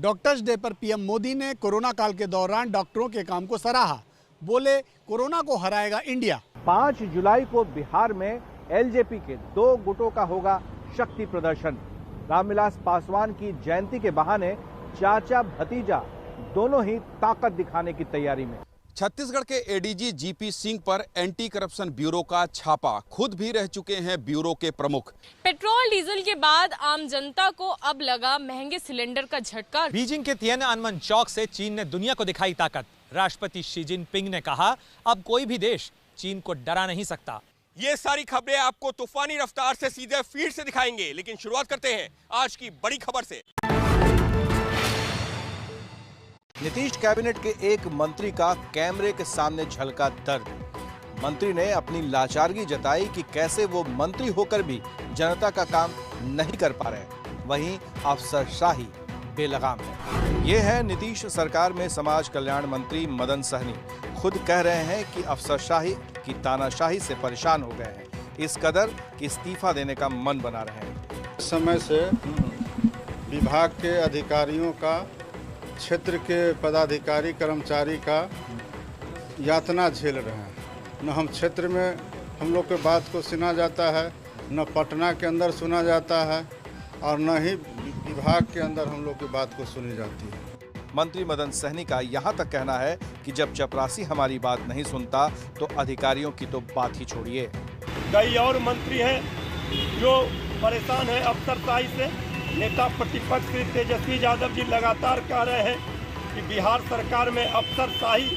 Doctors day पर PM Modi ने corona काल के दौरान डॉक्टरों के काम को सराहा। बोले, कोरोना को हराएगा इंडिया। 5 जुलाई को बिहार में एलजेपी के 2 गुटों का होगा शक्ति प्रदर्शन। रामविलास पासवान की जयंती के बहाने चाचा भतीजा दोनों ही ताकत दिखाने की तैयारी में। छत्तीसगढ़ के एडीजी जीपी सिंह पर एंटी करप्शन ब्यूरो का छापा। खुद भी रह चुके हैं ब्यूरो के प्रमुख। पेट्रोल डीजल के बाद आम जनता को अब लगा महंगे सिलेंडर का झटका। बीजिंग के तिएनअनमेन चौक से चीन ने दुनिया को दिखाई ताकत। राष्ट्रपति शी जिनपिंग ने कहा, अब कोई भी देश चीन को डरा नहीं सकता। ये सारी खबरें आपको तूफानी रफ्तार से सीधे फीड से दिखाएंगे, लेकिन शुरुआत करते हैं आज की बड़ी खबर से। नीतीश कैबिनेट के एक मंत्री का कैमरे के सामने झलका दर्द। मंत्री ने अपनी लाचारगी जताई कि कैसे वो मंत्री होकर भी जनता का काम नहीं कर पा रहे। वहीं अफसरशाही बेलगाम है। ये है नीतीश सरकार में समाज कल्याण मंत्री मदन सहनी। खुद कह रहे हैं कि अफसरशाही की तानाशाही से परेशान हो गए हैं, इस कदर कि इस्तीफा देने का मन बना रहे हैं। समय से विभाग के अधिकारियों का, क्षेत्र के पदाधिकारी कर्मचारी का यातना झेल रहे हैं। न हम क्षेत्र में हम लोग के बात को सुना जाता है, न पटना के अंदर सुना जाता है, और न ही विभाग के अंदर हम लोग की बात को सुनी जाती है। मंत्री मदन सहनी का यहाँ तक कहना है कि जब चपरासी हमारी बात नहीं सुनता तो अधिकारियों की तो बात ही छोड़िए। कई और मंत्री हैं जो परेशान हैं अफसरशाही से। नेता प्रतिपक्ष श्री तेजस्वी यादव जी लगातार कह रहे हैं कि बिहार सरकार में अफसरशाही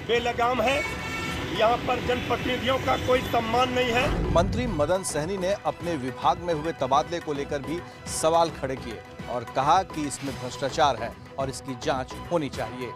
बेलगाम है, यहाँ पर जनप्रतिनिधियों का कोई सम्मान नहीं है। मंत्री मदन सहनी ने अपने विभाग में हुए तबादले को लेकर भी सवाल खड़े किए और कहा कि इसमें भ्रष्टाचार है और इसकी जांच होनी चाहिए।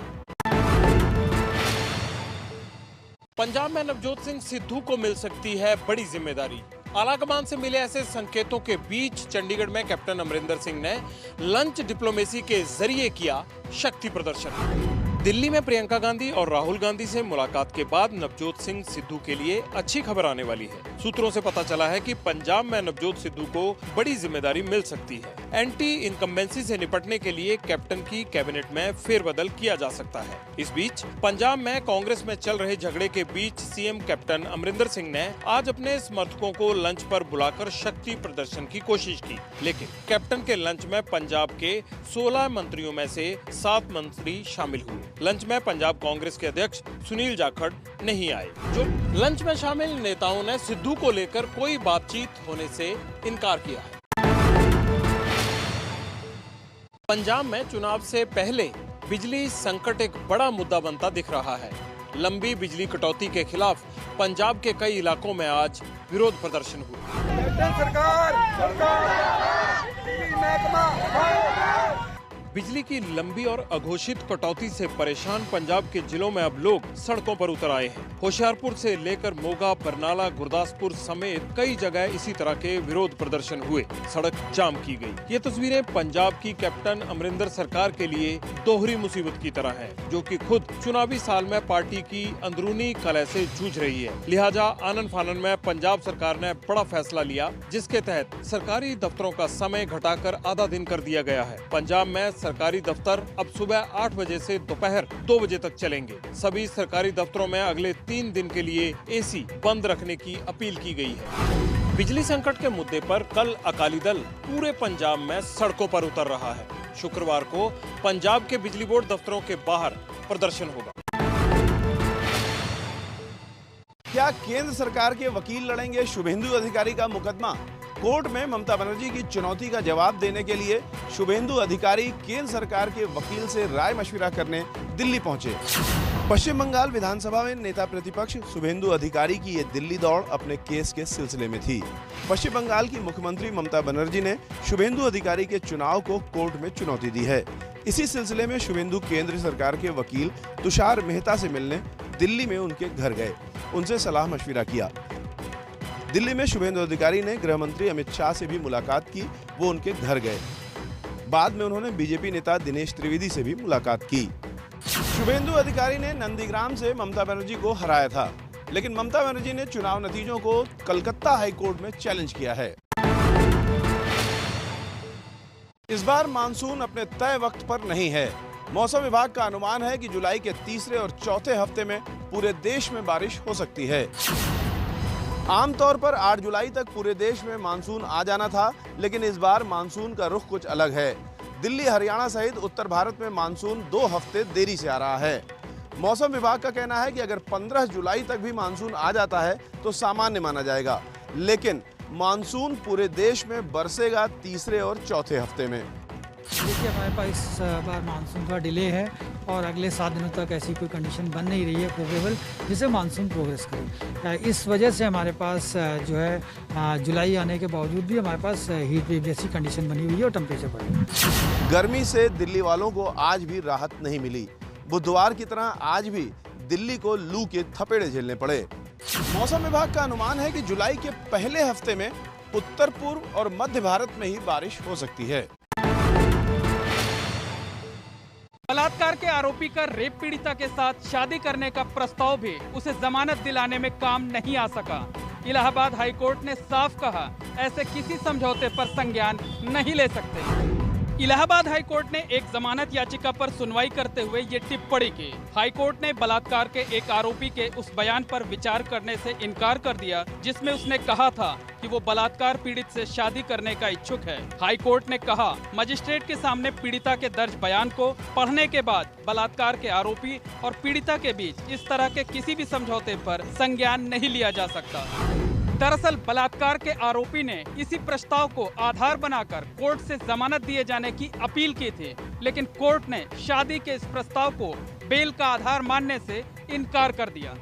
पंजाब में नवजोत सिंह सिद्धू को मिल सकती है बड़ी जिम्मेदारी। आलाकमान से मिले ऐसे संकेतों के बीच चंडीगढ़ में कैप्टन अमरिंदर सिंह ने लंच डिप्लोमेसी के जरिए किया शक्ति प्रदर्शन। दिल्ली में प्रियंका गांधी और राहुल गांधी से मुलाकात के बाद नवजोत सिंह सिद्धू के लिए अच्छी खबर आने वाली है। सूत्रों से पता चला है कि पंजाब में नवजोत सिद्धू को बड़ी जिम्मेदारी मिल सकती है। एंटी इनकम्बेंसी से निपटने के लिए कैप्टन की कैबिनेट में फेरबदल किया जा सकता है। इस बीच पंजाब में कांग्रेस में चल रहे झगड़े के बीच सीएम कैप्टन अमरिंदर सिंह ने आज अपने समर्थकों को लंच पर बुलाकर शक्ति प्रदर्शन की कोशिश की, लेकिन कैप्टन के लंच में पंजाब के 16 मंत्रियों में से 7 मंत्री शामिल हुए। लंच में पंजाब कांग्रेस के अध्यक्ष सुनील जाखड़ नहीं आए। जो लंच में शामिल नेताओं ने सिद्धू को लेकर कोई बातचीत होने से इनकार किया है। पंजाब में चुनाव से पहले बिजली संकट एक बड़ा मुद्दा बनता दिख रहा है। लंबी बिजली कटौती के खिलाफ पंजाब के कई इलाकों में आज विरोध प्रदर्शन हुआ। बिजली की लंबी और अघोषित कटौती से परेशान पंजाब के जिलों में अब लोग सड़कों पर उतर आए हैं। होशियारपुर से लेकर मोगा, बरनाला, गुरदासपुर समेत कई जगह इसी तरह के विरोध प्रदर्शन हुए। सड़क जाम की गई। ये तस्वीरें पंजाब की कैप्टन अमरिंदर सरकार के लिए दोहरी मुसीबत की तरह है, जो कि खुद चुनावी साल में पार्टी की अंदरूनी कलह से जूझ रही है। लिहाजा आनन फानन में पंजाब सरकार ने बड़ा फैसला लिया, जिसके तहत सरकारी दफ्तरों का समय घटाकर आधा दिन कर दिया गया है। पंजाब में सरकारी दफ्तर अब सुबह 8 बजे से दोपहर 2 बजे तक चलेंगे। सभी सरकारी दफ्तरों में अगले 3 दिन के लिए एसी बंद रखने की अपील की गई है। बिजली संकट के मुद्दे पर कल अकाली दल पूरे पंजाब में सड़कों पर उतर रहा है। शुक्रवार को पंजाब के बिजली बोर्ड दफ्तरों के बाहर प्रदर्शन होगा। क्या केंद्र सरकार के वकील लड़ेंगे शुभेंदु अधिकारी का मुकदमा? कोर्ट में ममता बनर्जी की चुनौती का जवाब देने के लिए शुभेंदु अधिकारी केंद्र सरकार के वकील से राय मशविरा करने दिल्ली पहुंचे। पश्चिम बंगाल विधानसभा में नेता प्रतिपक्ष शुभेंदु अधिकारी की ये दिल्ली दौड़ अपने केस के सिलसिले में थी। पश्चिम बंगाल की मुख्यमंत्री ममता बनर्जी ने शुभेंदु अधिकारी के चुनाव को कोर्ट में चुनौती दी है। इसी सिलसिले में शुभेंदु केंद्र सरकार के वकील तुषार मेहता से मिलने दिल्ली में उनके घर गए, उनसे सलाह मशविरा किया। दिल्ली में शुभेंदु अधिकारी ने गृह मंत्री अमित शाह से भी मुलाकात की, वो उनके घर गए। बाद में उन्होंने बीजेपी नेता दिनेश त्रिवेदी से भी मुलाकात की। शुभेंदु अधिकारी ने नंदीग्राम से ममता बनर्जी को हराया था, लेकिन ममता बनर्जी ने चुनाव नतीजों को कलकत्ता हाईकोर्ट में चैलेंज किया है। इस बार मानसून अपने तय वक्त पर नहीं है। मौसम विभाग का अनुमान है कि जुलाई के तीसरे और चौथे हफ्ते में पूरे देश में बारिश हो सकती है। आमतौर पर 8 जुलाई तक पूरे देश में मानसून आ जाना था, लेकिन इस बार मानसून का रुख कुछ अलग है। दिल्ली, हरियाणा सहित उत्तर भारत में मानसून 2 हफ्ते देरी से आ रहा है। मौसम विभाग का कहना है कि अगर 15 जुलाई तक भी मानसून आ जाता है तो सामान्य माना जाएगा, लेकिन मानसून पूरे देश में बरसेगा तीसरे और चौथे हफ्ते में। देखिए, हमारे पास इस बार मानसून का डिले है और अगले 7 दिनों तक ऐसी कोई कंडीशन बन नहीं रही है फेवरेबल जिससे मानसून प्रोग्रेस करे। इस वजह से हमारे पास जो है जुलाई आने के बावजूद भी हमारे पास हीट वेव जैसी कंडीशन बनी हुई है और टेम्परेचर बढ़ रहा है। गर्मी से दिल्ली वालों को आज भी राहत नहीं मिली। बुधवार की तरह आज भी दिल्ली को लू के थपेड़े झेलने पड़े। मौसम विभाग का अनुमान है कि जुलाई के पहले हफ्ते में उत्तर पूर्व और मध्य भारत में ही बारिश हो सकती है। बलात्कार के आरोपी का रेप पीड़िता के साथ शादी करने का प्रस्ताव भी उसे जमानत दिलाने में काम नहीं आ सका। इलाहाबाद हाईकोर्ट ने साफ कहा, ऐसे किसी समझौते पर संज्ञान नहीं ले सकते। इलाहाबाद हाईकोर्ट ने एक जमानत याचिका पर सुनवाई करते हुए ये टिप्पणी की। हाईकोर्ट ने बलात्कार के एक आरोपी के उस बयान पर विचार करने से इनकार कर दिया जिसमें उसने कहा था कि वो बलात्कार पीड़ित से शादी करने का इच्छुक है। हाईकोर्ट ने कहा, मजिस्ट्रेट के सामने पीड़िता के दर्ज बयान को पढ़ने के बाद बलात्कार के आरोपी और पीड़िता के बीच इस तरह के किसी भी समझौते पर संज्ञान नहीं लिया जा सकता। दरअसल बलात्कार के आरोपी ने इसी प्रस्ताव को आधार बनाकर कोर्ट से जमानत दिए जाने की अपील की थी, लेकिन कोर्ट ने शादी के इस प्रस्ताव को बेल का आधार मानने से इनकार कर दिया।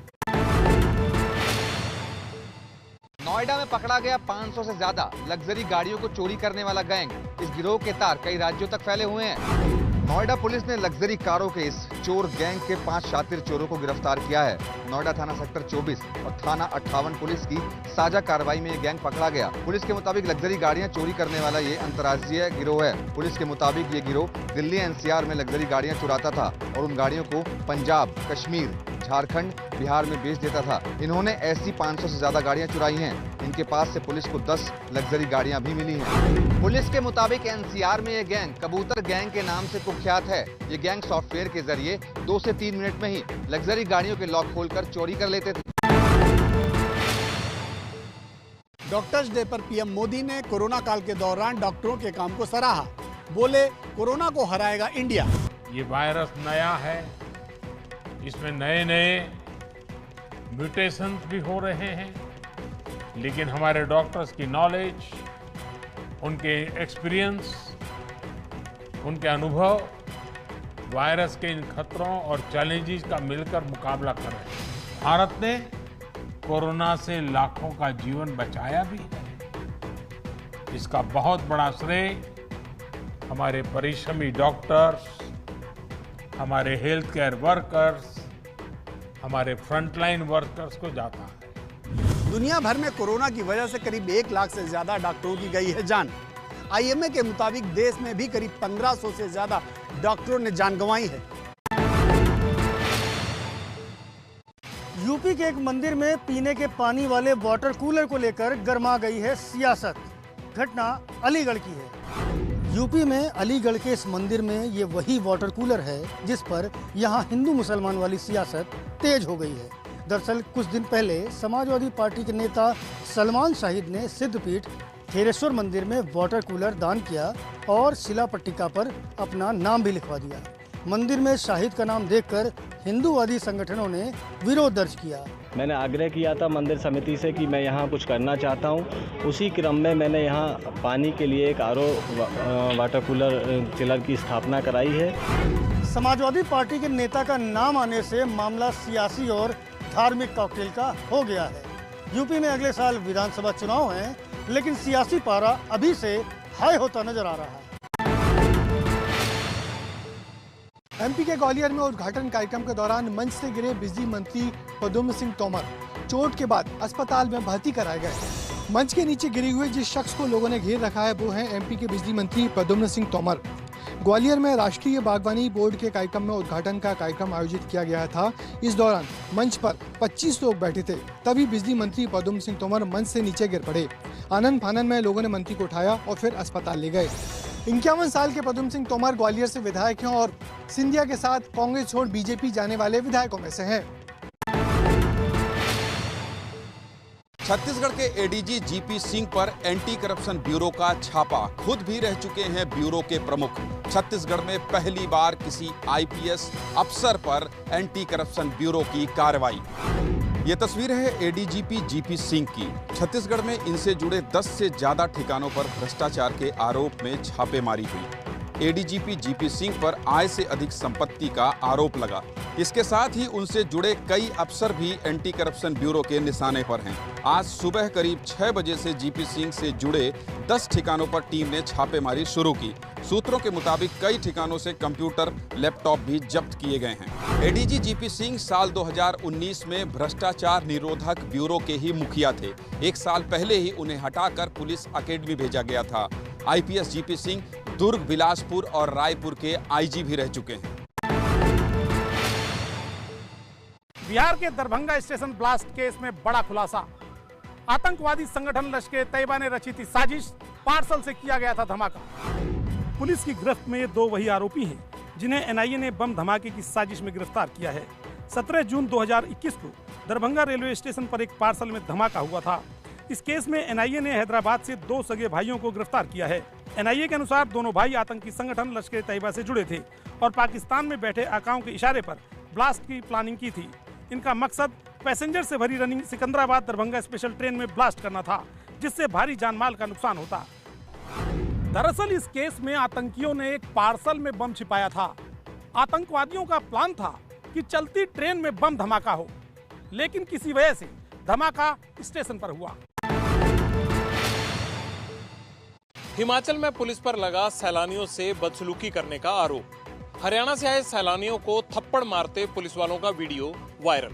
नोएडा में पकड़ा गया 500 से ज्यादा लग्जरी गाड़ियों को चोरी करने वाला गैंग। इस गिरोह के तार कई राज्यों तक फैले हुए हैं। नोएडा पुलिस ने लग्जरी कारों के इस चोर गैंग के 5 शातिर चोरों को गिरफ्तार किया है। नोएडा थाना सेक्टर 24 और थाना 58 पुलिस की साझा कार्रवाई में ये गैंग पकड़ा गया। पुलिस के मुताबिक लग्जरी गाड़ियां चोरी करने वाला ये अंतर्राज्यीय गिरोह है। पुलिस के मुताबिक ये गिरोह दिल्ली एनसीआर में लग्जरी गाड़ियां चुराता था और उन गाड़ियों को पंजाब, कश्मीर, झारखंड, बिहार में बेच देता था। इन्होंने ऐसी 500 से ज्यादा गाड़ियां चुराई हैं। इनके पास से पुलिस को 10 लग्जरी गाड़ियां भी मिली हैं। पुलिस के मुताबिक एनसीआर में ये गैंग कबूतर गैंग के नाम से कुख्यात है। ये गैंग सॉफ्टवेयर के जरिए 2 से 3 मिनट में ही लग्जरी गाड़ियों के लॉक खोलकर चोरी कर लेते थे। डॉक्टर्स डे पर पीएम मोदी ने कोरोना काल के दौरान डॉक्टरों के काम को सराहा। बोले, कोरोना को हराएगा इंडिया। ये वायरस नया है, इसमें नए नए म्यूटेशंस भी हो रहे हैं, लेकिन हमारे डॉक्टर्स की नॉलेज, उनके एक्सपीरियंस, उनके अनुभव वायरस के इन खतरों और चैलेंजेस का मिलकर मुकाबला कर रहे हैं। भारत ने कोरोना से लाखों का जीवन बचाया भी है। इसका बहुत बड़ा श्रेय हमारे परिश्रमी डॉक्टर्स, हमारे हेल्थ केयर वर्कर्स, हमारे फ्रंटलाइन वर्कर्स को जाता है। दुनिया भर में कोरोना की वजह से करीब 1 लाख से ज्यादा डॉक्टरों की गई है जान। आईएमए के मुताबिक देश में भी करीब 1500 से ज्यादा डॉक्टरों ने जान गंवाई है। यूपी के एक मंदिर में पीने के पानी वाले वाटर कूलर को लेकर गर्मा गई है सियासत। घटना अलीगढ़ की है। यूपी में अलीगढ़ के इस मंदिर में ये वही वाटर कूलर है जिस पर यहाँ हिंदू मुसलमान वाली सियासत तेज हो गई है। दरअसल कुछ दिन पहले समाजवादी पार्टी के नेता सलमान शाहिद ने सिद्धपीठ थेरेश्वर मंदिर में वाटर कूलर दान किया और शिला पट्टिका पर अपना नाम भी लिखवा दिया। मंदिर में शाहिद का नाम देखकर हिंदूवादी संगठनों ने विरोध दर्ज किया। मैंने आग्रह किया था मंदिर समिति से कि मैं यहाँ कुछ करना चाहता हूँ। उसी क्रम में मैंने यहाँ पानी के लिए एक आरओ वाटर कूलर चिलर की स्थापना कराई है। समाजवादी पार्टी के नेता का नाम आने से मामला सियासी और धार्मिक कॉकटेल का हो गया है। यूपी में अगले साल विधानसभा चुनाव हैं, लेकिन सियासी पारा अभी से हाई होता नजर आ रहा है। एमपी के ग्वालियर में उद्घाटन कार्यक्रम के दौरान मंच से गिरे बिजली मंत्री प्रद्युम्न सिंह तोमर चोट के बाद अस्पताल में भर्ती कराए गए। मंच के नीचे गिरे हुए जिस शख्स को लोगों ने घेर रखा है वो है एमपी के बिजली मंत्री प्रद्युम्न सिंह तोमर। ग्वालियर में राष्ट्रीय बागवानी बोर्ड के कार्यक्रम में उद्घाटन का कार्यक्रम आयोजित किया गया था। इस दौरान मंच पर 25 लोग बैठे थे, तभी बिजली मंत्री प्रद्युम्न सिंह तोमर मंच से नीचे गिर पड़े। आनन फानन में लोगों ने मंत्री को उठाया और फिर अस्पताल ले गए। 51 साल के पद्म सिंह तोमर ग्वालियर से विधायक हैं और सिंधिया के साथ कांग्रेस छोड़ बीजेपी जाने वाले विधायकों में से हैं। छत्तीसगढ़ के एडीजी जीपी सिंह पर एंटी करप्शन ब्यूरो का छापा। खुद भी रह चुके हैं ब्यूरो के प्रमुख। छत्तीसगढ़ में पहली बार किसी आईपीएस अफसर पर एंटी करप्शन ब्यूरो की कार्रवाई। ये तस्वीर है एडीजीपी जीपी सिंह की। छत्तीसगढ़ में इनसे जुड़े 10 से ज्यादा ठिकानों पर भ्रष्टाचार के आरोप में छापेमारी हुई। एडीजीपी जीपी सिंह पर आय से अधिक संपत्ति का आरोप लगा। इसके साथ ही उनसे जुड़े कई अफसर भी एंटी करप्शन ब्यूरो के निशाने पर हैं। आज सुबह करीब 6 बजे से जीपी सिंह से जुड़े 10 ठिकानों पर टीम ने छापेमारी शुरू की। सूत्रों के मुताबिक कई ठिकानों से कंप्यूटर, लैपटॉप भी जब्त किए गए हैं। एडीजी जीपी सिंह साल 2019 में भ्रष्टाचार निरोधक ब्यूरो के ही मुखिया थे। 1 साल पहले ही उन्हें हटाकर पुलिस अकेडमी भेजा गया था। आईपीएस जीपी सिंह दुर्ग, बिलासपुर और रायपुर के आईजी भी रह चुके हैं। बिहार के दरभंगा स्टेशन ब्लास्ट केस में बड़ा खुलासा। आतंकवादी संगठन लश्कर-ए-तैयबा ने रची थी साजिश, पार्सल से किया गया था धमाका। पुलिस की गिरफ्त में ये 2 वही आरोपी हैं जिन्हें एनआईए ने बम धमाके की साजिश में गिरफ्तार किया है। 17 जून 2021 को दरभंगा रेलवे स्टेशन पर एक पार्सल में धमाका हुआ था। इस केस में एनआईए ने हैदराबाद से 2 सगे भाइयों को गिरफ्तार किया है। एनआईए के अनुसार दोनों भाई आतंकी संगठन लश्कर-ए-तैयबा से जुड़े थे और पाकिस्तान में बैठे आकाओं के इशारे पर ब्लास्ट की प्लानिंग की थी। इनका मकसद पैसेंजर से भरी running Secunderabad Darbhanga special train में ब्लास्ट करना था, जिससे भारी जानमाल का नुकसान होता। दरअसल इस केस में आतंकियों ने एक पार्सल में बम छिपाया था। आतंकवादियों का प्लान था कि चलती ट्रेन में बम धमाका हो, लेकिन किसी वजह से धमाका स्टेशन पर हुआ। हिमाचल में पुलिस पर लगा सैलानियों से बदसलूकी करने का आरोप। हरियाणा से आए सैलानियों को थप्पड़ मारते पुलिस वालों का वीडियो वायरल।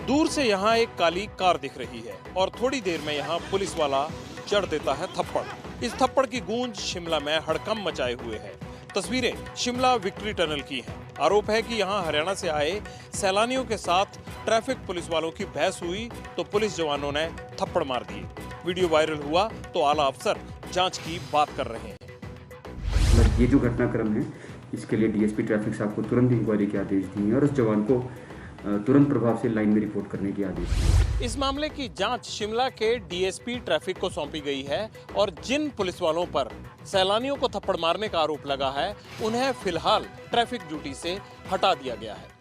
दूर से यहाँ एक काली कार दिख रही है और थोड़ी देर में यहाँ पुलिस वाला चढ़ देता है थप्पड़। इस थप्पड़ की गूंज शिमला में हड़कंप मचाए हुए है। तस्वीरें शिमला विक्ट्री टनल की हैं। आरोप है कि यहाँ हरियाणा से आए सैलानियों के साथ ट्रैफिक पुलिस वालों की बहस हुई तो पुलिस जवानों ने थप्पड़ मार दिए। वीडियो वायरल हुआ तो आला अफसर जांच की बात कर रहे हैं। ये जो घटनाक्रम है इसके लिए डीएसपी ट्रैफिक साहब को तुरंत इंक्वायरी के आदेश दिए और उस जवान को तुरंत प्रभाव से लाइन में रिपोर्ट करने के आदेश दिए। इस मामले की जांच शिमला के डीएसपी ट्रैफिक को सौंपी गई है और जिन पुलिस वालों पर सैलानियों को थप्पड़ मारने का आरोप लगा है उन्हें फिलहाल ट्रैफिक ड्यूटी से हटा दिया गया है।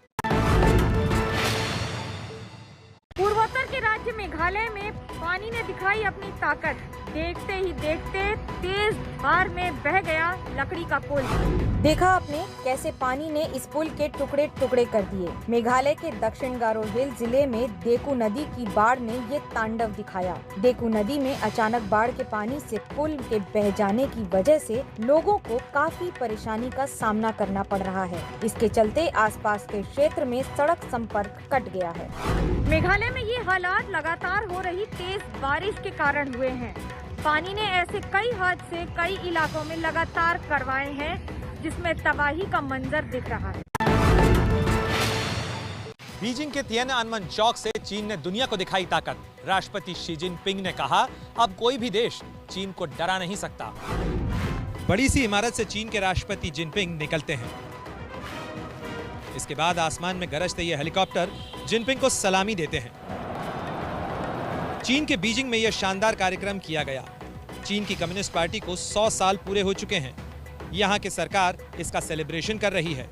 पूर्वोत्तर के राज्य मेघालय में पानी ने दिखाई अपनी ताकत। देखते ही देखते तेज धार में बह गया लकड़ी का पुल। देखा आपने कैसे पानी ने इस पुल के टुकड़े टुकड़े कर दिए। मेघालय के दक्षिण गारो हिल जिले में देखू नदी की बाढ़ ने ये तांडव दिखाया। देखू नदी में अचानक बाढ़ के पानी से पुल के बह जाने की वजह से लोगों को काफी परेशानी का सामना करना पड़ रहा है। इसके चलते आसपास के क्षेत्र में सड़क संपर्क कट गया है। मेघालय में ये हालात लगातार हो रही तेज बारिश के कारण हुए हैं। पानी ने ऐसे कई हादसे कई इलाकों में लगातार करवाए हैं, जिसमें तबाही का मंजर दिख रहा है। बीजिंग के तिएनअनमेन चौक से चीन ने दुनिया को दिखाई ताकत। राष्ट्रपति शी जिनपिंग ने कहा, अब कोई भी देश चीन को डरा नहीं सकता। बड़ी सी इमारत से चीन के राष्ट्रपति जिनपिंग निकलते हैं। इसके बाद आसमान में गरजते ये हेलीकॉप्टर जिनपिंग को सलामी देते हैं। चीन के बीजिंग में यह शानदार कार्यक्रम किया गया। चीन की कम्युनिस्ट पार्टी को 100 साल पूरे हो चुके हैं। यहाँ की सरकार इसका सेलिब्रेशन कर रही है।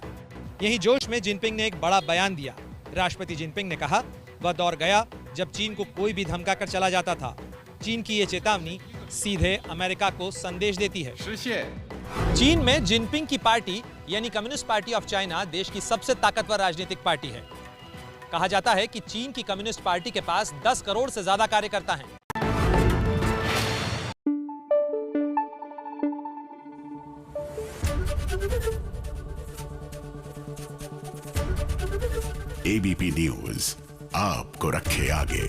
यही जोश में जिनपिंग ने एक बड़ा बयान दिया। राष्ट्रपति जिनपिंग ने कहा, वह दौर गया जब चीन को कोई भी धमका कर चला जाता था। चीन की ये चेतावनी सीधे अमेरिका को संदेश देती है। चीन में जिनपिंग की पार्टी यानी कम्युनिस्ट पार्टी ऑफ चाइना देश की सबसे ताकतवर राजनीतिक पार्टी है। कहा जाता है कि चीन की कम्युनिस्ट पार्टी के पास 10 करोड़ से ज्यादा कार्यकर्ता हैं। एबीपी न्यूज आपको रखे आगे।